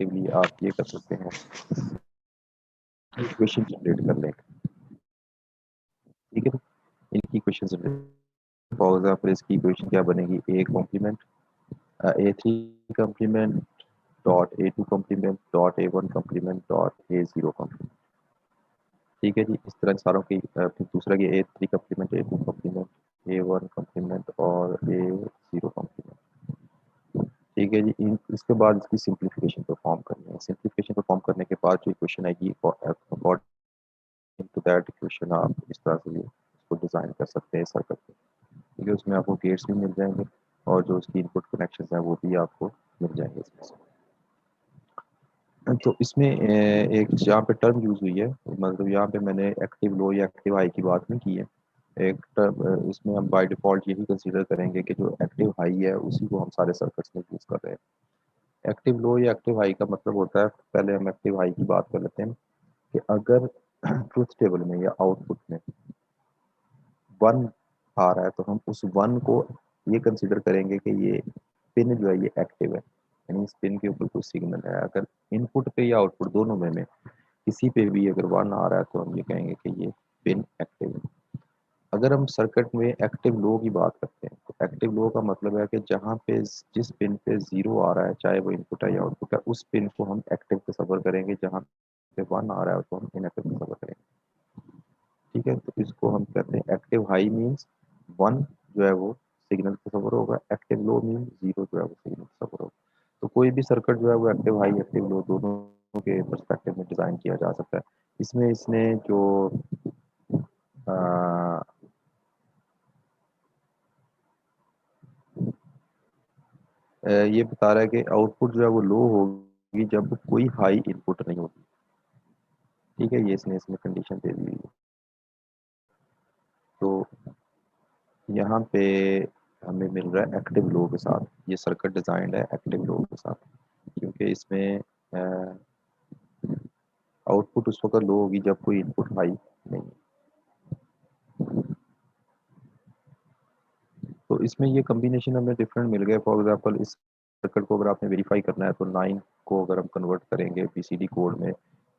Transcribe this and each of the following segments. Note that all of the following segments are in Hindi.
एक्टिवली आप ये कर सकते हैं, इक्वेशन जनरेट कर लें। ठीक है, इनकी इक्वेशन जनरेट, फॉर एग्जाम्पल इसकी इक्वेशन क्या बनेगी, A complement A3 complement dot A2 complement dot A1 complement dot A0 complement. ठीक है जी, इस तरह सारों की फिर दूसरा कि A3 complement A2 complement A1 complement और A0 कॉम्प्लीमेंट। ठीक है जी, इसके बाद इसकी सिंप्लीफिकेशन परफॉर्म करनी है। सिंप्लीफिकेशन परफॉर्म करने के बाद जो इक्वेशन आएगी अकॉर्डिंग टू दैट इक्वेशन आप इस तरह से इसको डिज़ाइन कर सकते हैं सर्किट को। ठीक है, उसमें आपको गेट्स भी मिल जाएंगे और जो उसकी इनपुट कनेक्शन है वो भी आपको मिल जाएंगे इसमें से। तो इसमें एक यहाँ पे टर्म यूज़ हुई है, मतलब यहाँ पे मैंने एक्टिव लो या एक्टिव हाई की बात नहीं की है। एक टर्म इसमें हम बाय डिफ़ॉल्ट यही कंसीडर करेंगे कि जो एक्टिव हाई है उसी को हम सारे सर्किट्स में यूज़ कर रहे हैं। एक्टिव लो या एक्टिव हाई का मतलब होता है, पहले हम एक्टिव हाई की बात कर लेते हैं कि अगर ट्रुथ टेबल में या आउटपुट में 1 आ रहा है तो हम उस 1 को ये कंसीडर करेंगे कि ये पिन जो है ये एक्टिव है, यानी इस पिन के ऊपर कोई सिग्नल है। अगर इनपुट पे या आउटपुट दोनों में किसी पे भी अगर 1 आ रहा है तो हम ये कहेंगे कि ये पिन एक्टिव है। अगर हम सर्किट में एक्टिव लो की बात करते हैं तो एक्टिव लो का मतलब है कि जहाँ पे जिस पिन पे 0 आ रहा है, चाहे वो इनपुट है या आउटपुट है, उस पिन को हम एक्टिव तस्वर करेंगे, जहाँ पे 1 आ रहा है तो हम इनएक्टिव तस्वर करेंगे। ठीक है, तो इसको हम कहते हैं एक्टिव हाई मीन्स 1 जो है वो सिग्नल तस्वर होगा, एक्टिव लो मीन्स 0 जो है वो सिग्नल तस्वर होगा। तो कोई भी सर्किट जो है वो एक्टिव हाई एक्टिव लो दोनों के परस्पेक्टिव में डिज़ाइन किया जा सकता है। इसमें इसने जो आ, ये बता रहा है कि आउटपुट जो है वो लो होगी जब कोई हाई इनपुट नहीं होगी। ठीक है, ये इसने इसमें कंडीशन दे दी हुई है। तो यहाँ पे हमें मिल रहा है एक्टिव लो के साथ, ये सर्किट डिजाइंड है एक्टिव लो के साथ, क्योंकि इसमें आउटपुट उस वक्त लो होगी जब कोई इनपुट हाई नहीं है। तो इसमें ये कम्बिनेशन हमें डिफरेंट मिल गए। फॉर एग्जांपल इस सर्किट को अगर आपने वेरीफाई करना है तो 9 को अगर हम कन्वर्ट करेंगे बीसीडी कोड में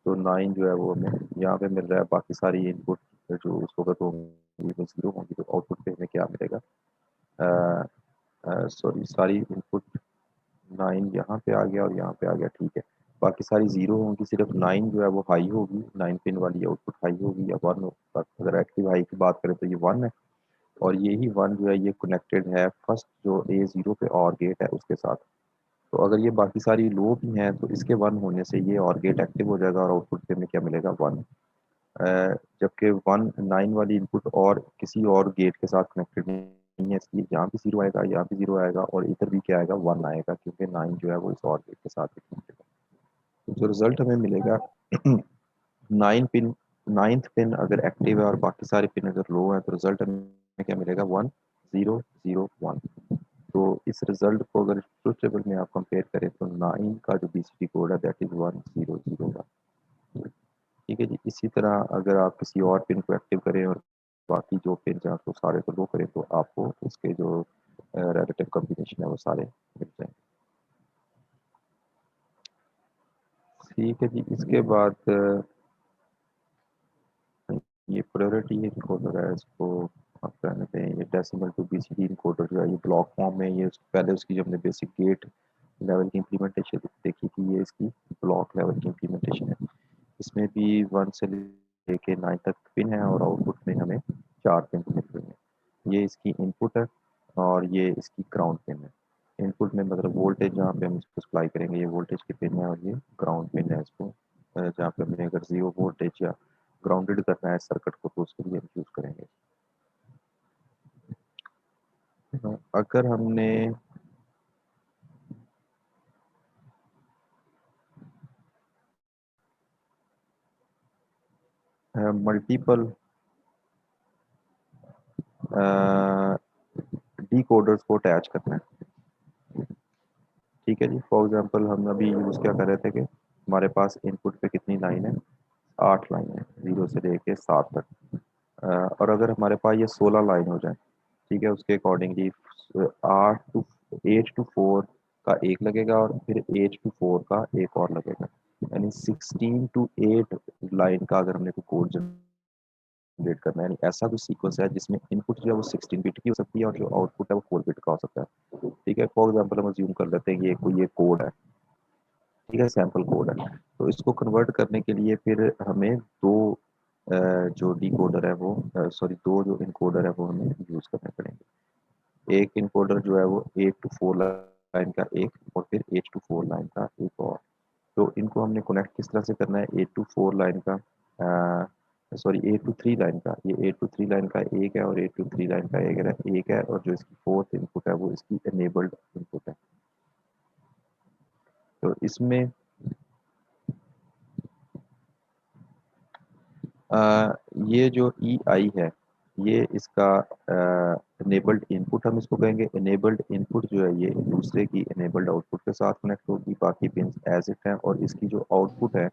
तो 9 जो है वो हमें यहाँ पे मिल रहा है। बाकी सारी इनपुट जो उस वक्त होंगी वो 0 होंगी, तो आउटपुट पे हमें क्या मिलेगा, सॉरी सारी इनपुट 9 यहाँ पे आ गया और यहाँ पे आ गया। ठीक है, बाकी सारी 0 होंगी, सिर्फ 9 जो है वो हाई होगी, 9 पिन वाली आउटपुट हाई होगी या 1 होगा। अगर एक्टिव हाई की बात करें तो ये 1 है, और यही 1 जो है ये कनेक्टेड है फर्स्ट जो A0 पे और गेट है उसके साथ। तो अगर ये बाकी सारी लो भी हैं तो इसके 1 होने से ये और गेट एक्टिव हो जाएगा और आउटपुट पे में क्या मिलेगा 1। जबकि 1 9 वाली इनपुट और किसी और गेट के साथ कनेक्टेड नहीं है, इसलिए यहाँ भी 0 आएगा, यहाँ भी 0 आएगा और इधर भी क्या आएगा 1 आएगा, क्योंकि 9 जो है वो इस और गेट के साथ कनेक्टेड है। तो जो रिजल्ट हमें मिलेगा 9 पिन, 9th पिन अगर एक्टिव है और बाकी सारे पिन अगर लो है तो रिजल्ट हमें क्या मिलेगा 1 0 0 1। तो इस रिजल्ट को अगर ट्रुथ टेबल में आप कंपेयर करें तो 9 का जो बीसीडी कोड है दैट इज 1 0 0 1। ठीक है जी, इसी तरह अगर आप किसी और पिन को एक्टिव करें और बाकी जो पिन हैं उसको सारे को लो करें तो आपको इसके जो रिलेटिव कॉम्बिनेशन है वो सारे मिल जाएंगे। ठीक है जी, इसके बाद ये प्रायोरिटी इनकोडर है, इसको आप कहने पे ये डेसिमल टू बीसीडी इनकोडर जो है ये ब्लॉक फॉर्म में, ये पहले उसकी जो हमने बेसिक गेट लेवल की इम्प्लीमेंटेशन देखी थी, ये इसकी ब्लॉक लेवल की इम्प्लीमेंटेशन है। इसमें भी 1 से लेके 9 तक पिन है और आउटपुट में हमें 4 पिन मिल रही हैं। ये इसकी इनपुट है और ये इसकी ग्राउंड पिन है। इनपुट में मतलब वोल्टेज जहाँ पे हम इसको सप्लाई करेंगे ये वोल्टेज की पिन है, और ये ग्राउंड पिन है इसको जहाँ पे हमें अगर 0 वोल्टेज या ग्राउंडेड करना है सर्किट को तो उसके लिए हम यूज़ करेंगे। अगर हमने मल्टीपल डी कोडर्स को अटैच करना है, ठीक है जी। फॉर एग्जांपल हम अभी यूज़ क्या कर रहे थे कि हमारे पास इनपुट पे कितनी लाइन है, 8 लाइन है 0 से लेके 7 तक। और अगर हमारे पास ये 16 लाइन हो जाए, ठीक है, उसके अकॉर्डिंगली 8 to 4 का एक लगेगा और फिर 8 to 4 का एक और लगेगा। यानी 16 to 8 लाइन का अगर हमने कोई कोड जनरेट करना है, यानी ऐसा कोई सीक्वेंस है जिसमें इनपुट जो है वो 16 बिट की हो सकती है और जो आउटपुट है वो 4 बिट का हो सकता है। ठीक है, फॉर एग्जाम्पल हम अज्यूम कर लेते हैं कि ये कोड है, ठीक है, सैम्पल कोड है। तो इसको कन्वर्ट करने के लिए फिर हमें दो जो डिकोडर है वो सॉरी दो जो इनकोडर है वो हमें यूज़ करने पड़ेंगे। एक इनकोडर जो है वो 8 to 4 लाइन का एक और फिर 8 to 4 लाइन का एक और। तो इनको हमने कनेक्ट किस तरह से करना है, 8 to 4 लाइन का सॉरी 8 to 3 लाइन का, ये 8 to 3 लाइन का एक है और 8 to 3 लाइन का एक है और जो इसकी फोर्थ इनपुट है वो इसकी एनेबल्ड इनपुट है। तो इसमें ये जो ई आई है ये इसका इनेबल्ड इनपुट हम इसको कहेंगे। इनेबल्ड इनपुट जो है ये दूसरे की इनेबल्ड आउटपुट के साथ कनेक्ट होगी, बाकी पिन एज इट है, और इसकी जो आउटपुट है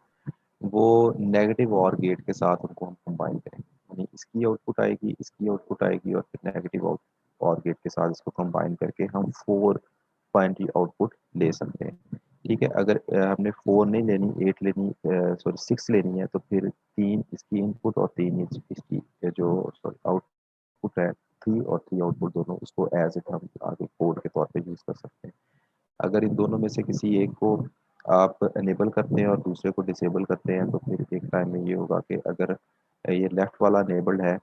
वो नेगेटिव और गेट के साथ उनको हम कंबाइन करेंगे। यानी इसकी आउटपुट आएगी, इसकी आउटपुट आएगी और फिर नेगेटिव आउट और गेट के साथ इसको कंबाइन करके हम 4 बाइनरी आउटपुट ले सकते हैं। ठीक है, अगर हमने 4 नहीं लेनी, 8 लेनी, सॉरी 6 लेनी है, तो फिर 3 इसकी इनपुट और 3 इसकी जो सॉरी आउटपुट है, 3 और 3 आउटपुट दोनों उसको एज इट हम आगे कोड के तौर पे यूज़ कर सकते हैं। अगर इन दोनों में से किसी एक को आप इनेबल करते हैं और दूसरे को डिसेबल करते हैं, तो फिर एक टाइम में ये होगा कि अगर ये लेफ्ट वाला इनेबल्ड है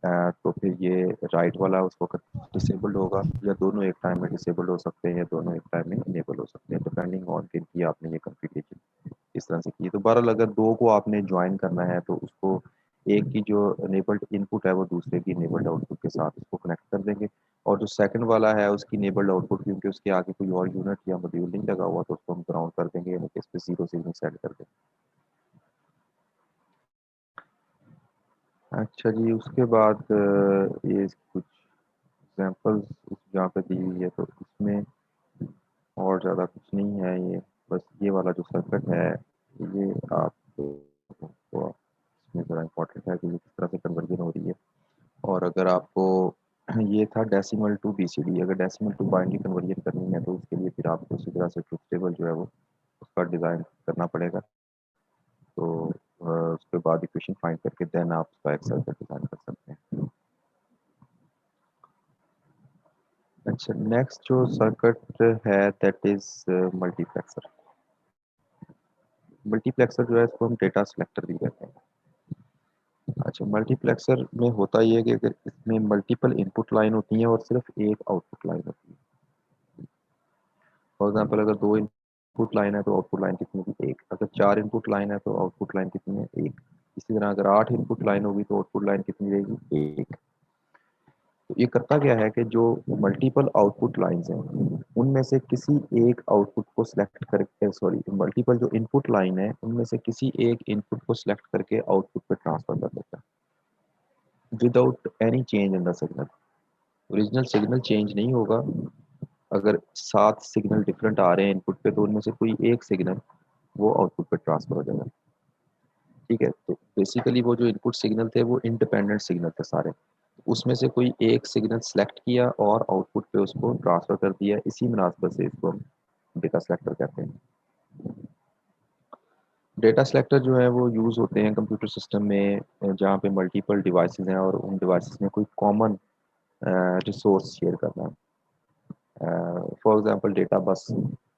तो फिर ये राइट वाला उसको डिसेबल्ड होगा, या दोनों एक टाइम में डिसेबल्ड हो सकते हैं या दोनों एक टाइम में इनेबल हो सकते हैं, डिपेंडिंग ऑन कि आपने ये कॉन्फ़िगरेशन इस तरह से की। तो बहरहाल अगर दो को आपने ज्वाइन करना है तो उसको एक की जो इनेबल्ड इनपुट है वो दूसरे की इनेबल्ड आउटपुट के साथ उसको कनेक्ट कर देंगे, और जो सेकंड वाला है उसकी इनेबल्ड आउटपुट क्योंकि उसके आगे कोई और यूनिट या मॉड्यूल नहीं लगा हुआ तो उसको हम ग्राउंड कर देंगे, यानी कि इस पे जीरो सिग्नल सेट कर देंगे। अच्छा जी, उसके बाद ये कुछ एग्जांपल्स यहाँ पे दी हुई है, तो इसमें और ज़्यादा कुछ नहीं है, ये बस ये वाला जो सर्किट है ये आप तो इसमें ज़रा इम्पोर्टेंट है कि ये किस तरह से कन्वर्जन हो रही है। और अगर आपको ये था डेसिमल टू बीसीडी, अगर डेसिमल टू बाइनरी कन्वर्जन करनी है तो उसके लिए फिर आपको उसी तरह से ट्रुथ टेबल जो है वो उसका डिज़ाइन करना पड़ेगा। तो उसके बाद इक्वेशन फाइंड करके देन आप उसका एक्सेल का डिज़ाइन कर सकते हैं। अच्छा, नेक्स्ट जो सर्किट है दैट इज़ मल्टीप्लेक्सर। मल्टीप्लेक्सर जो है इसको हम डेटा सिलेक्टर भी कहते हैं। अच्छा, मल्टीप्लेक्सर में होता ये है कि अगर इसमें मल्टीपल इनपुट लाइन होती हैं और सिर्फ एक आउटपुट लाइन होती है। फॉर एग्जांपल अगर दो इनपुट लाइन है तो आउटपुट लाइन कितनी होगी, एक। अगर चार इनपुट लाइन है तो आउटपुट लाइन कितनी है, एक। इसी तरह अगर 8 इनपुट लाइन होगी तो आउटपुट लाइन कितनी रहेगी, एक। तो ये करता क्या है कि जो मल्टीपल आउटपुट लाइंस हैं उनमें से किसी एक आउटपुट को सिलेक्ट करके, सॉरी मल्टीपल जो इनपुट लाइन है उनमें से किसी एक इनपुट को सिलेक्ट करके आउटपुट पे ट्रांसफर कर देता है without any change in the signal. Original signal change नहीं होगा। अगर 7 सिग्नल डिफरेंट आ रहे हैं इनपुट पे तो उनमें से कोई एक सिग्नल वो आउटपुट पे ट्रांसफर हो जाएगा। ठीक है, तो बेसिकली वो जो इनपुट सिग्नल थे वो इंडिपेंडेंट सिग्नल थे सारे, उसमें से कोई एक सिग्नल सेलेक्ट किया और आउटपुट पे उसको ट्रांसफर कर दिया, इसी मुनासबत से इसको हम डेटा सेलेक्टर कहते हैं। डेटा सेलेक्टर जो है वो यूज़ होते हैं कंप्यूटर सिस्टम में जहाँ पे मल्टीपल डिवाइसेस हैं और उन डिवाइसेस में कोई कॉमन रिसोर्स शेयर करना है। फॉर एग्जांपल डेटा बस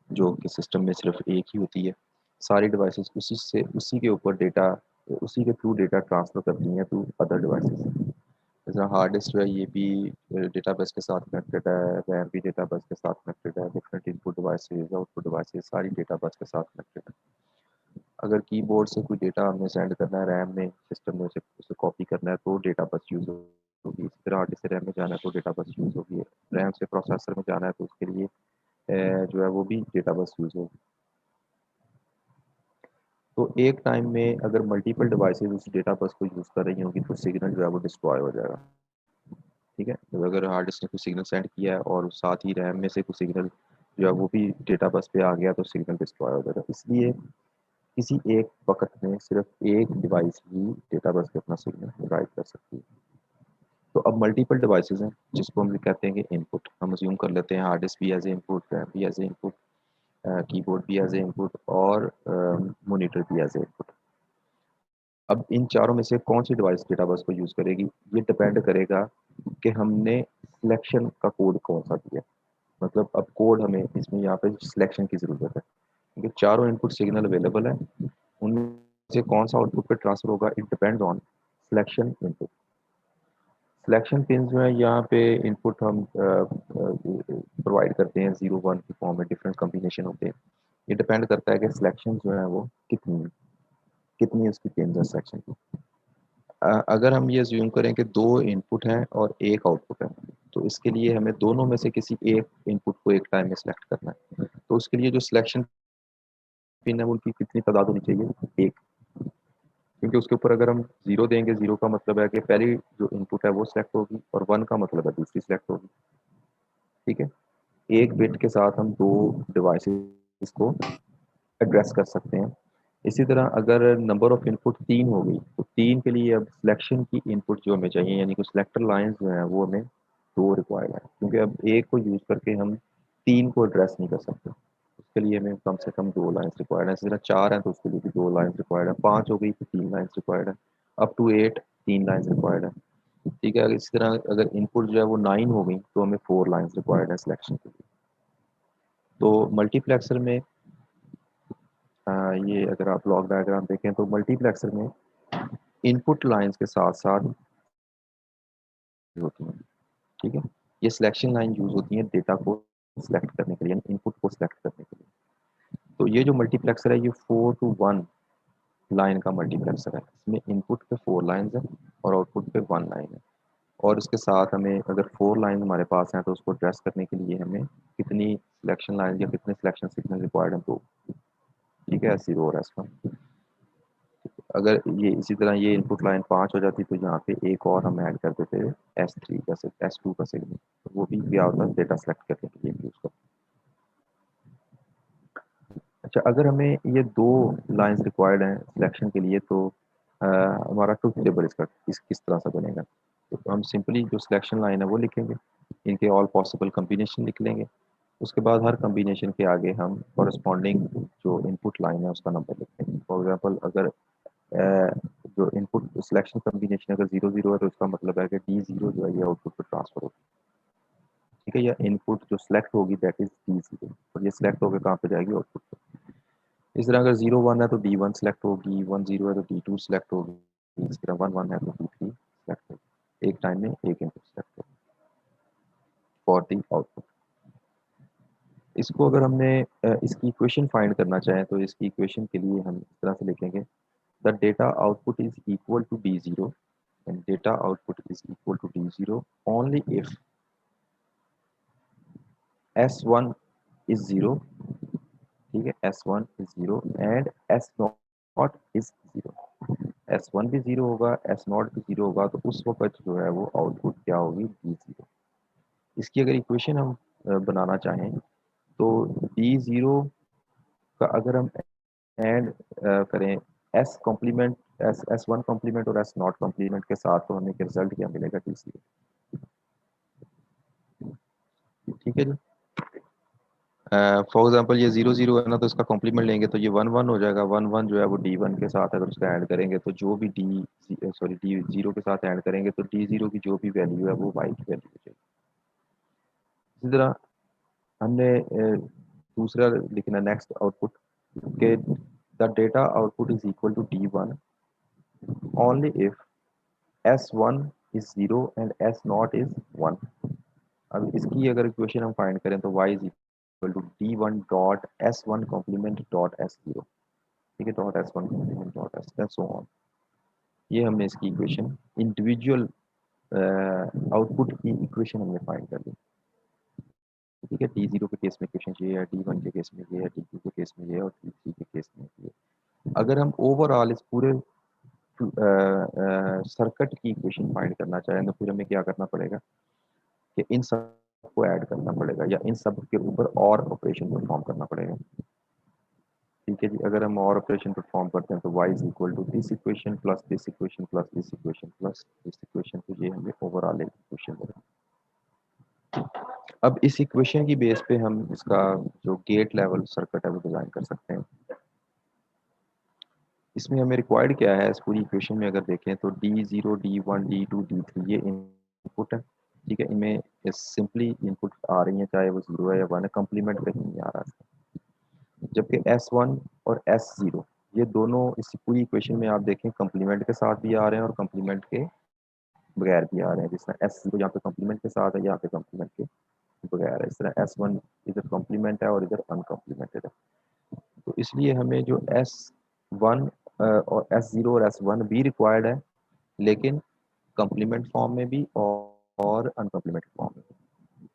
जो कि सिस्टम में सिर्फ एक ही होती है, सारी डिवाइसेस उसी के ऊपर डेटा, उसी के थ्रू डेटा ट्रांसफ़र करती हैं टू अदर डिवाइसेस। जैसे हार्ड डिस्क जो है ये भी डेटाबेस के साथ कनेक्टेड है, रैम भी डेटाबेस के साथ कनेक्टेड है, different input devices output devices सारी डेटाबेस के साथ कनेक्टेड है। अगर कीबोर्ड से कोई डेटा हमने सेंड करना है रैम में, सिस्टम में उसे कॉपी करना है तो डेटाबेस यूज़ होगी। इसी तरह हार्ड डिस्क से रैम में जाना है तो डेटाबेस यूज़ होगी, रैम से प्रोसेसर में जाना है तो उसके लिए जो है वो भी डेटाबेस यूज़ होगी। तो एक टाइम में अगर मल्टीपल डिवाइसेस उस डेटाबेस को यूज़ कर रही होंगी तो सिग्नल जो है वो डिस्ट्रॉय हो जाएगा। ठीक है, तो अगर हार्ड डिस्क ने कुछ सिग्नल सेंड किया है और साथ ही रैम में से कुछ सिग्नल जो है वो भी डेटा बस पे आ गया तो सिग्नल डिस्ट्रॉय हो जाएगा। इसलिए किसी एक वक्त में सिर्फ एक डिवाइस ही डेटा बस पे अपना सिग्नल राइट कर सकती है। तो अब मल्टीपल डिवाइसेस हैं जिसको हम कहते हैं कि इनपुट, हम अज्यूम कर लेते हैं हार्ड डिस्क भी एज ए इनपुट, रैम भी एज ए इनपुट, कीबोर्ड भी एज ए इनपुट और मॉनिटर भी एज ए इनपुट। अब इन चारों में से कौन सी डिवाइस डेटा बस को यूज़ करेगी, ये डिपेंड करेगा कि हमने सिलेक्शन का कोड कौन सा दिया। मतलब अब कोड हमें इसमें यहाँ पे सिलेक्शन की ज़रूरत है, क्योंकि चारों इनपुट सिग्नल अवेलेबल है, उनमें से कौन सा आउटपुट पे ट्रांसफर होगा, it depends on selection input. Selection pin जो है यहाँ पे इनपुट हम प्रोवाइड करते हैं 0 1 की फॉर्म में, डिफरेंट कॉम्बिनेशन होते हैं। ये डिपेंड करता है कि सिलेक्शन जो है वो कितनी कितनी उसकी पिन है सिलेक्शन की। अगर हम ये ज्यूम करें कि दो इनपुट हैं और एक आउटपुट है, तो इसके लिए हमें दोनों में से किसी एक इनपुट को एक टाइम में सिलेक्ट करना है। तो उसके लिए जो सिलेक्शन पिन है उनकी कितनी तादाद होनी चाहिए, एक। क्योंकि उसके ऊपर अगर हम जीरो देंगे, जीरो का मतलब है कि पहली जो इनपुट है वो सिलेक्ट होगी, और वन का मतलब है दूसरी सिलेक्ट होगी। ठीक है, एक बिट के साथ हम दो डिवाइसेस को एड्रेस कर सकते हैं। इसी तरह अगर नंबर ऑफ इनपुट तीन हो गई, तो तीन के लिए अब सिलेक्शन की इनपुट जो हमें चाहिए, यानी कि सिलेक्टर लाइंस जो है वो हमें दो रिक्वायर्ड है, क्योंकि अब एक को यूज़ करके हम तीन को एड्रेस नहीं कर सकते। उसके लिए हमें कम से कम दो लाइन्स रिक्वायर्ड है। इसी तरह चार हैं तो उसके लिए भी दो लाइन्स रिक्वायर्ड है, पाँच हो गई तो तीन लाइन्स रिक्वायर्ड है, अप टू 8 तीन लाइन्स रिक्वायर्ड है। ठीक है, इसी तरह अगर इनपुट जो है वो 9 हो गई तो हमें 4 लाइन्स रिक्वायर्ड है सिलेक्शन के लिए। तो मल्टीप्लेक्सर में ये अगर आप ब्लॉक डायग्राम देखें तो मल्टीप्लेक्सर में इनपुट लाइंस के साथ साथ होती हैं। ठीक है, ये सिलेक्शन लाइन यूज होती है डेटा को सिलेक्ट करने के लिए, यानी इनपुट को सिलेक्ट करने के लिए। तो ये जो मल्टीप्लेक्सर है ये 4 to 1 लाइन का मल्टीप्लेक्सर है। इसमें इनपुट पे 4 लाइन्स है और आउटपुट पे 1 लाइन है। और इसके साथ हमें अगर 4 लाइन हमारे पास हैं तो उसको ट्रेस करने के लिए हमें कितनी सिलेक्शन लाइन या कितने सिलेक्शन सिग्नल रिक्वायर्ड है, तो ठीक है, ऐसी रो है इसका। अगर ये इसी तरह ये इनपुट लाइन 5 हो जाती तो यहाँ पे एक और हम ऐड कर देते S3 का S2 का सिग्नल, तो वो भी क्या होता है, डेटा सेलेक्ट करने के लिए यूज करते हैं। अच्छा, अगर हमें ये दो लाइंस रिक्वायर्ड हैं सिलेक्शन के लिए, तो हमारा ट्रुथ टेबल इसका किस तरह से बनेगा। तो हम सिंपली जो सिलेक्शन लाइन है वो लिखेंगे, इनके ऑल पॉसिबल कम्बिनेशन लिख लेंगे। उसके बाद हर कम्बिनेशन के आगे हम कॉरस्पॉन्डिंग जो इनपुट लाइन है उसका नंबर लिख लेंगे। फॉर एग्जांपल अगर जो इनपुट सिलेक्शन कॉम्बिनेशन अगर 0 0 है तो इसका मतलब है कि D0 जो है ये आउटपुट पर ट्रांसफर होगी। ठीक है, या इनपुट जो सिलेक्ट होगी दैट इज D0, और ये सिलेक्ट होकर कहाँ पे जाएगी, आउटपुट पर। इस तरह अगर 0 1 है तो D1 सिलेक्ट होगी, 1 0 है तो D2 सिलेक्ट होगी, इस तरह 1 1 है तो D3 सिलेक्ट होगी। एक टाइम में एक इनपुट सिलेक्ट होगी फॉर दी आउटपुट। इसको अगर हमने इसकी इक्वेशन फाइंड करना चाहें तो इसकी इक्वेशन के लिए हम इस तरह से लिखेंगे, the data output is equal to D0 and data output is equal to D0 only if S1 is 0, ठीक है, S1 is 0 and S0 is 0। S1 भी 0 होगा, S0 भी 0 होगा, तो उस वक्त जो है वो आउटपुट क्या होगी, D0। इसकी अगर इक्वेशन हम बनाना चाहें तो D0 का अगर हम एंड करें S कॉम्प्लीमेंट S1 कॉम्प्लीमेंट और S0 कॉम्प्लीमेंट के साथ, तो हमें रिजल्ट क्या मिलेगा, D0। ठीक है जी। फॉर एग्जांपल ये 0 0 है ना, तो इसका कॉम्प्लीमेंट लेंगे तो ये 1 1 हो जाएगा। 1 1 जो है वो D1 के साथ अगर उसका ऐड करेंगे तो जो भी D0 के साथ ऐड करेंगे तो D0 की जो भी वैल्यू है वो Y की वैल्यू हो जाएगी। इसी तरह हमने दूसरा लिखना नेक्स्ट आउटपुट के the data output is equal to D1 only if S1 is 0 and S0 is 1। अब इसकी अगर इक्वेशन हम फाइंड करें तो y is equal to D1 dot S1 complement dot S0। ठीक है, dot S1 complement dot S and so on. ये हमने इसकी इक्वेशन इंडिविजुअल आउटपुट की इक्वेशन हमने फाइंड कर ली। ठीक है, D0 के केस में इक्वेशन ये है, D1 के केस में ये है, D2 के केस में ये है और D3 के केस में ये है। अगर हम ओवरऑल इस पूरे सर्किट की इक्वेशन फाइंड करना चाहें तो फिर हमें क्या करना पड़ेगा कि इन सब को ऐड करना पड़ेगा या इन सब के ऊपर और ऑपरेशन परफॉर्म करना पड़ेगा। ठीक है जी, अगर हम और ऑपरेशन परफॉर्म करते हैं तो y is equal to this equation plus this equation plus this equation plus this equation, तो ये हमें ओवरऑल एक इक्वेशन देगा। अब इस इक्वेशन की बेस पे हम इसका जो गेट लेवल सर्किट है वो डिज़ाइन कर सकते हैं। इसमें हमें रिक्वायर्ड क्या है, इस पूरी इक्वेशन में अगर देखें तो D0, D1, D2, D3 ये इनपुट है, ठीक है। इनमें सिंपली इनपुट आ रही हैं, चाहे वो 0 है या 1 है, कम्प्लीमेंट कहीं नहीं आ रहा है। जबकि S1 और S0 ये दोनों इस पूरी इक्वेशन में आप देखें कम्प्लीमेंट के साथ भी आ रहे हैं और कम्प्लीमेंट के बगैर भी आ रहे हैं। जिस तरह S0 यहाँ पे कम्प्लीमेंट के साथ है, यहाँ पे कम्प्लीमेंट के बगैर है। इस तरह S1 इधर कम्प्लीमेंट है और इधर अनकम्प्लीमेंटेड है। तो इसलिए हमें जो S1 और S0 और S1 भी रिक्वायर्ड है, लेकिन कम्प्लीमेंट फॉर्म में भी और अनकम्प्लीमेंटेड फॉर्म में भी,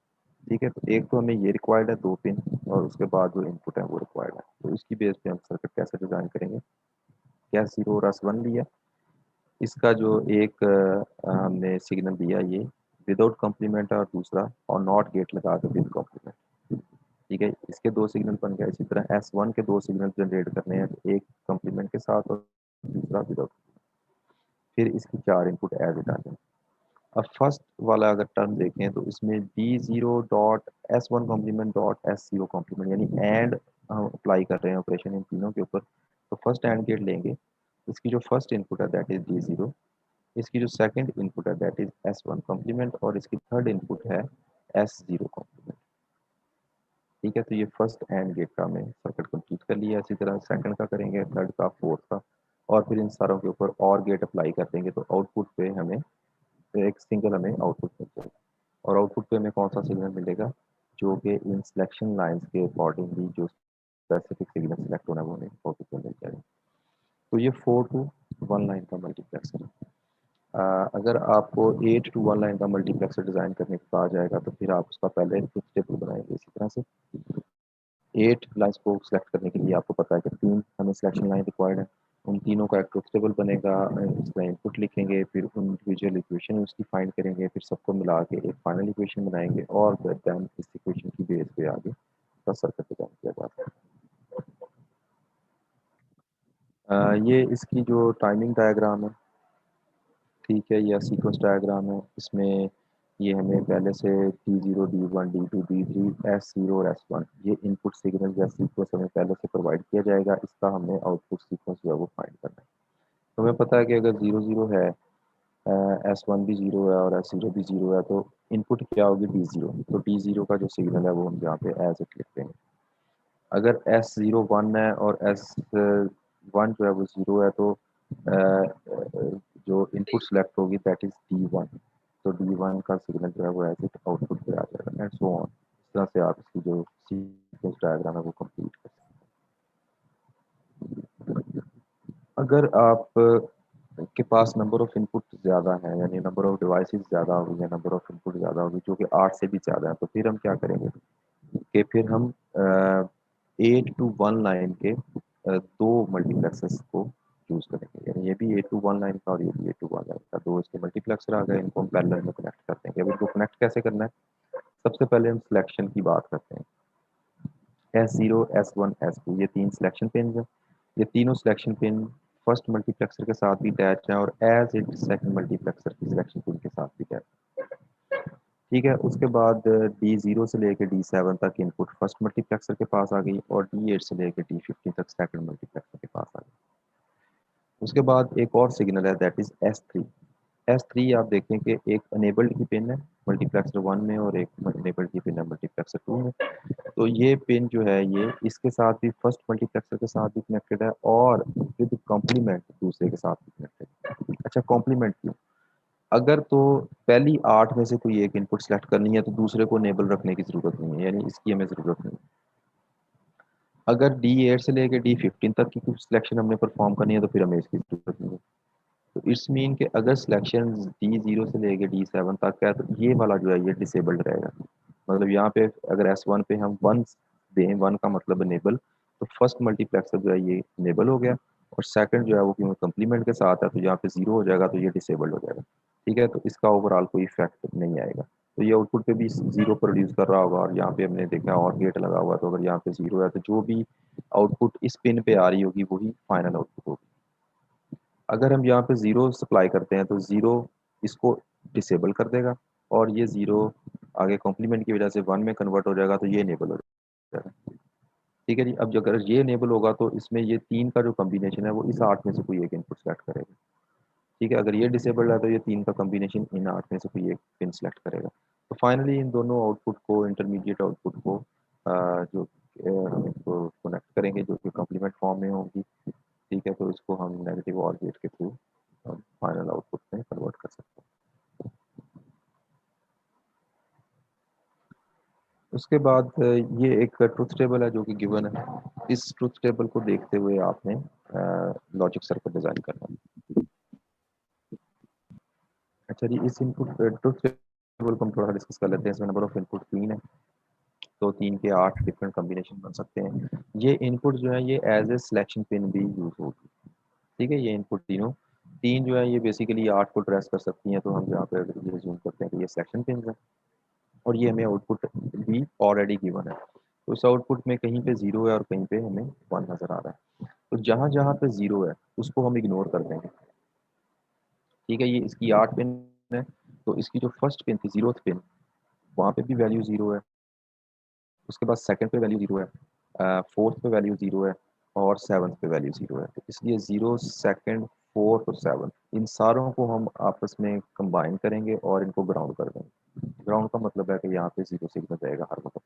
ठीक है। तो एक तो हमें ये रिक्वायर्ड है 2 पिन, और उसके बाद जो इनपुट है वो रिक्वायर्ड है। तो इसकी बेस पे हम सर्किट कैसे डिज़ाइन करेंगे। क्या S0 और S1 लिया, इसका जो एक हमने सिग्नल दिया ये विदाउट कम्प्लीमेंट और दूसरा और नॉट गेट लगा के विद कम्प्लीमेंट, ठीक है। इसके 2 सिग्नल बन गए। इसी तरह S1 के 2 सिग्नल जनरेट करने हैं, तो एक कम्प्लीमेंट के साथ और दूसरा विदाउट। फिर इसकी 4 इनपुट एज इट आ जाए। अब फर्स्ट वाला अगर टर्म देखें तो इसमें D0 dot S1 complement dot S0 complement, यानी एंड हम अप्लाई कर रहे हैं ऑपरेशन इन तीनों के ऊपर। तो फर्स्ट एंड गेट लेंगे, इसकी जो फर्स्ट इनपुट है दैट इज D0, इसकी जो सेकंड इनपुट है दैट इज S1 कॉम्प्लीमेंट, और इसकी थर्ड इनपुट है S0 कॉम्प्लीमेंट, ठीक है। तो ये फर्स्ट एंड गेट का हमें सर्किट कंप्लीट कर लिया। इसी तरह सेकंड का करेंगे, थर्ड का, फोर्थ का, और फिर इन सारों के ऊपर और गेट अप्लाई कर देंगे तो आउटपुट पे हमें एक सिंगल हमें आउटपुट मिल जाएगा। और आउटपुट पे हमें कौन सा सिग्नल मिलेगा, जो कि इन सिलेक्शन लाइंस के अकॉर्डिंगली जो स्पेसिफिक सिग्नल सिलेक्ट होना है वो हमें आउटपुट में मिल जाएगा। तो ये 4 टू 1 लाइन का मल्टीप्लेक्सर है। अगर आपको 8 टू 1 लाइन का मल्टीप्लेक्सर डिज़ाइन करने को कहा जाएगा तो फिर आप उसका पहले ट्रुथ टेबल बनाएंगे इसी तरह से। 8 लाइन्स को सिलेक्ट करने के लिए आपको पता है कि 3 हमें सिलेक्शन लाइन रिक्वायर्ड है। उन तीनों का एक ट्रुथ टेबल बनेगा, इसका इनपुट लिखेंगे, फिर उन इंडिविजुअल इक्वेशन उसकी फाइंड करेंगे, फिर सबको मिला के एक फाइनल इक्वेशन बनाएंगे, और फिर देन इस इक्वेशन की बेस पे आगे का सर्किट डिजाइन किया जाता है। ये इसकी जो टाइमिंग डायग्राम है, ठीक है, यह सीक्वेंस डायग्राम है। इसमें ये हमें पहले से D0, D1, D2, D3, S0 और S1 ये इनपुट सिग्नल या सीक्वेंस हमें पहले से प्रोवाइड किया जाएगा। इसका हमने आउटपुट सीक्वेंस जो है वो फाइंड करना है। तो हमें पता है कि अगर 0 0 है, S1 भी 0 है और S0 भी 0 है, तो इनपुट क्या होगी D0। तो D0 का जो सिग्नल है वो हम यहाँ पे एज इट लिखते हैं। अगर S0 1 है और S1 जो है वो 0 है, तो जो इनपुट सेलेक्ट होगी दैट इज D1। तो D1 का सिग्नल जो है वो एज इट आउटपुट पे आ जाएगा, एंड सो ऑन। इस तरह से आप इसकी जो सीक्वेंस डायग्राम है वो कंप्लीट कर सकते हैं। अगर आप के पास नंबर ऑफ इनपुट ज़्यादा है, यानी नंबर ऑफ डिवाइसेस ज़्यादा होगी या नंबर ऑफ इनपुट ज़्यादा होगी जो कि 8 से भी ज़्यादा है, तो फिर हम क्या करेंगे कि फिर हम 8 टू 1 लाइन के 2 मल्टीप्लेक्सर्स को चूज करेंगे। यानी ये भी 8 टू 1 लाइन का और ये भी 8 टू 1 लाइन का, 2 इसके मल्टीप्लेक्सर आ गए, इनको हम पैरेलल में कनेक्ट करते हैं। अब इनको कनेक्ट कैसे करना है, सबसे पहले हम सिलेक्शन की बात करते हैं। S0, S1, S2 ये 3 सिलेक्शन पिन है। ये तीनों सिलेक्शन पिन फर्स्ट मल्टीप्लेक्सर के साथ भी अटैच है और एज इट सेकंड मल्टीप्लेक्सर की सिलेक्शन पिन के साथ भी अटैच है, ठीक है। उसके बाद D0 से लेकर D7 तक इनपुट फर्स्ट मल्टीप्लेक्सर के पास आ गई, और D8 से लेकर D15 तक सेकंड मल्टीप्लेक्सर के पास आ गई। उसके बाद एक और सिग्नल है दैट इज S3। S3 आप देखें कि एक अनेबल्ड की पिन है मल्टीप्लेक्सर 1 में, और एक अनेबल्ड की पिन है मल्टीप्लेक्सर 2 में। तो ये पिन जो है ये इसके साथ भी फर्स्ट मल्टीप्लेक्सर के साथ भी कनेक्टेड है, और विद कॉम्प्लीमेंट दूसरे के साथ भी कनेक्टेड है। अच्छा, कॉम्प्लीमेंट क्यों, अगर तो पहली 8 में से कोई एक इनपुट सेलेक्ट करनी है तो दूसरे को इनेबल रखने की जरूरत नहीं है, यानी इसकी हमें जरूरत नहीं है। अगर D8 से लेकर D15 तक की कुछ सिलेक्शन हमने परफॉर्म करनी है तो फिर हमें इसकी जरूरत नहीं है। तो इट्स मीन कि अगर सिलेक्शन D0 से लेकर D7 तक है तो ये वाला जो है ये डिसेबल्ड रहेगा। मतलब यहाँ पे अगर S1 पे हम 1 दें, 1 का मतलब इनेबल, तो फर्स्ट मल्टीप्लेक्सर जो है ये इनेबल हो गया, और सेकंड जो है वो क्योंकि कम्प्लीमेंट के साथ है तो यहाँ पे 0 हो जाएगा, तो ये डिसेबल्ड हो जाएगा, ठीक है। तो इसका ओवरऑल कोई इफेक्ट नहीं आएगा। तो ये आउटपुट पे भी 0 प्रोड्यूस कर रहा होगा, और यहाँ पे हमने देखा और गेट लगा हुआ है, तो अगर यहाँ पे 0 है तो जो भी आउटपुट इस पिन पे आ रही होगी वही फाइनल आउटपुट होगी। अगर हम यहाँ पे 0 सप्लाई करते हैं तो 0 इसको डिसेबल कर देगा, और ये 0 आगे कॉम्प्लीमेंट की वजह से 1 में कन्वर्ट हो जाएगा, तो ये इनेबल हो जाएगा। ठीक है जी। अब जो अगर ये इनेबल होगा तो इसमें ये 3 का जो कॉम्बिनेशन है वो इस 8 में से कोई एक इनपुट सेलेक्ट करेगा। ठीक है, अगर ये डिसेबल्ड है तो ये 3 का कॉम्बिनेशन इन 8 में से कोई एक पिन सेलेक्ट करेगा। तो फाइनली इन दोनों आउटपुट को, इंटरमीडिएट आउटपुट को जो हम इसको कनेक्ट करेंगे जो कि कॉम्प्लीमेंट फॉर्म में होगी। ठीक है, तो इसको हम नेगेटिव और गेट के थ्रू फाइनल आउटपुट में कन्वर्ट कर सकते हैं। उसके बाद ये एक ट्रुथ टेबल है जो कि गिवन है। इस ट्रुथ टेबल को देखते हुए आपने लॉजिक सर्किट डिजाइन करना है। अच्छा जी, इस इनपुट ट्रुथ टेबल को हम थोड़ा डिस्कस कर लेते हैं। इसमें नंबर ऑफ इनपुट 3 है, तो 3 के 8 डिफरेंट कॉम्बिनेशन बन सकते हैं। ये इनपुट जो है ये एज ए सिलेक्शन पिन भी यूज होगी। ठीक है, ये इनपुट तीनों 3 जो है ये बेसिकली 8 को ट्रेस कर सकती हैं, तो हम यहाँ पे ये जूम करते हैं कि ये सिलेक्शन पिन है और ये हमें आउटपुट भी ऑलरेडी गिवन है। तो इस आउटपुट में कहीं पे 0 है और कहीं पे हमें 1 नज़र आ रहा है। तो जहाँ जहाँ पे 0 है उसको हम इग्नोर कर देंगे। ठीक है, ये इसकी 8 पिन है, तो इसकी जो फर्स्ट पिन थी 0th पिन, वहाँ पे भी वैल्यू 0 है। उसके बाद सेकंड पे वैल्यू 0 है, फोर्थ पे वैल्यू 0 है और सेवन्थ पे वैल्यू 0 है। तो इसलिए 0, सेकंड, फोर्थ और सेवन्थ, इन सारों को हम आपस में कंबाइन करेंगे और इनको ग्राउंड कर देंगे। ग्राउंड का मतलब है कि यहाँ पे 0 सिग्नल जाएगा हर वक्त।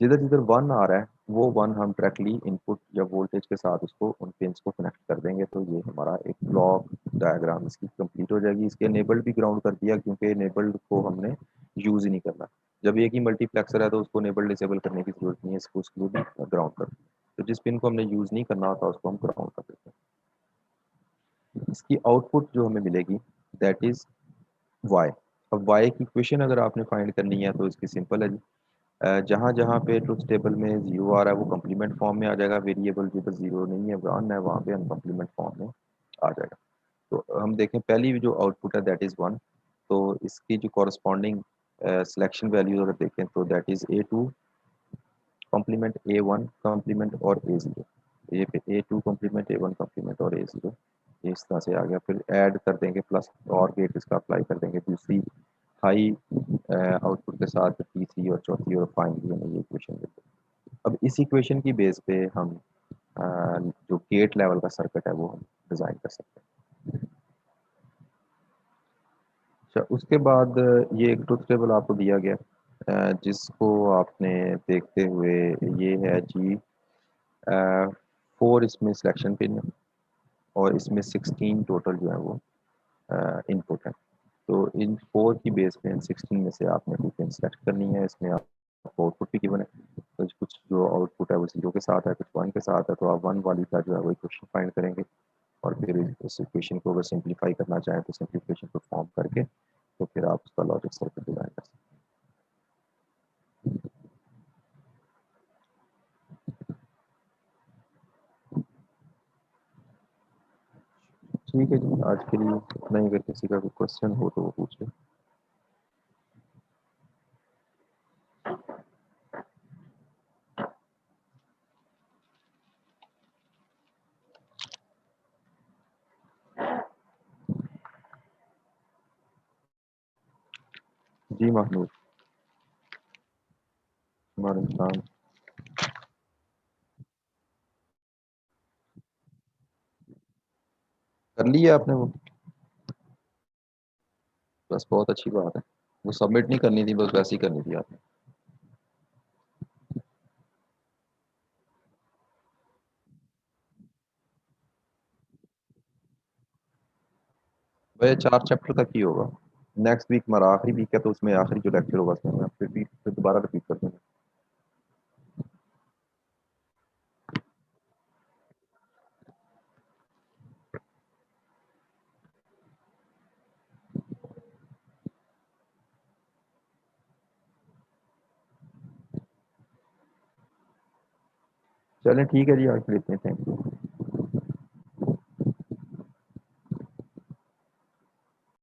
जिधर जिधर 1 आ रहा है वो 1 हम डायरेक्टली इनपुट या वोल्टेज के साथ उसको उन पिन्स को कनेक्ट कर देंगे। तो ये हमारा एक ब्लॉक डायग्राम इसकी कंप्लीट हो जाएगी। इसके इनेबल्ड भी ग्राउंड कर दिया क्योंकि इनेबल्ड को हमने यूज़ ही नहीं करना। जब एक ही मल्टीप्लेक्सर है तो उसको इनेबल डिसेबल करने की जरूरत नहीं है, इसको उसके लिए भी ग्राउंड कर दिया। तो जिस पिन को हमने यूज़ नहीं करना होता उसको हम ग्राउंड कर देते हैं। इसकी आउटपुट जो हमें मिलेगी दैट इज़ वाई। अब वाई की इक्वेशन अगर आपने फाइंड करनी है तो इसकी सिंपल है जी। जहाँ जहाँ पे ट्रुथ टेबल में 0 आ रहा है वो कम्प्लीमेंट फॉर्म में आ जाएगा। वेरिएबल जिधर 0 नहीं है 1 है वहाँ पे अनकम्प्लीमेंट फॉर्म में आ जाएगा। तो हम देखें पहली जो आउटपुट है दैट इज़ 1। तो इसकी जो कॉरस्पॉन्डिंग सिलेक्शन वैल्यू अगर देखें तो that is A2 complement, A1 complement और A0। ये पे A2 कॉम्प्लीमेंट, A1 कॉम्प्लीमेंट और A0 ये इस तरह से आ गया। फिर ऐड कर देंगे प्लस और गेट इसका अप्लाई कर देंगे दूसरी हाई आउटपुट के साथ, तीसरी और चौथी, और फाइनली हमें ये इक्वेशन देते हैं। अब इस इक्वेशन की बेस पे हम जो गेट लेवल का सर्किट है वो हम डिज़ाइन कर सकते हैं। अच्छा, उसके बाद ये एक ट्रुथ टेबल आपको दिया गया जिसको आपने देखते हुए, ये है जी 4 इसमें सिलेक्शन पिन है और इसमें 16 टोटल जो है वो इनपुट है। तो इन 4 की बेस पे इन 16 में से आपने कोई पिन सेलेक्ट करनी है। इसमें आपको आउटपुट भी गिवन है, तो कुछ जो आउटपुट है वो 0 के साथ है, कुछ 1 के साथ है। तो आप 1 वाली का जो है वो इक्वेशन फाइंड करेंगे और फिर उस इक्वेशन को अगर सिंप्लीफाई करना चाहें तो सिंप्लीफिकेशन को फॉर्म करके तो फिर आप उसका लॉजिक सर्किट डिजाइन कर सकते हैं। ठीक है जी, आज के लिए इतना ही। अगर किसी का कोई क्वेश्चन हो तो वो पूछ लें। जी महमूद, हमारे इंसान कर लिया आपने वो? बस बहुत अच्छी बात है। वो सबमिट नहीं करनी थी, बस वैसे ही करनी थी आपने। वह 4 चैप्टर तक ही होगा। नेक्स्ट वीक हमारा आखिरी वीक है, तो उसमें आखिरी जो लेक्चर होगा उसमें मैं फिर दोबारा रिपीट कर दूंगा। चलें ठीक है जी, आज के लिए इतने, थैंक यू।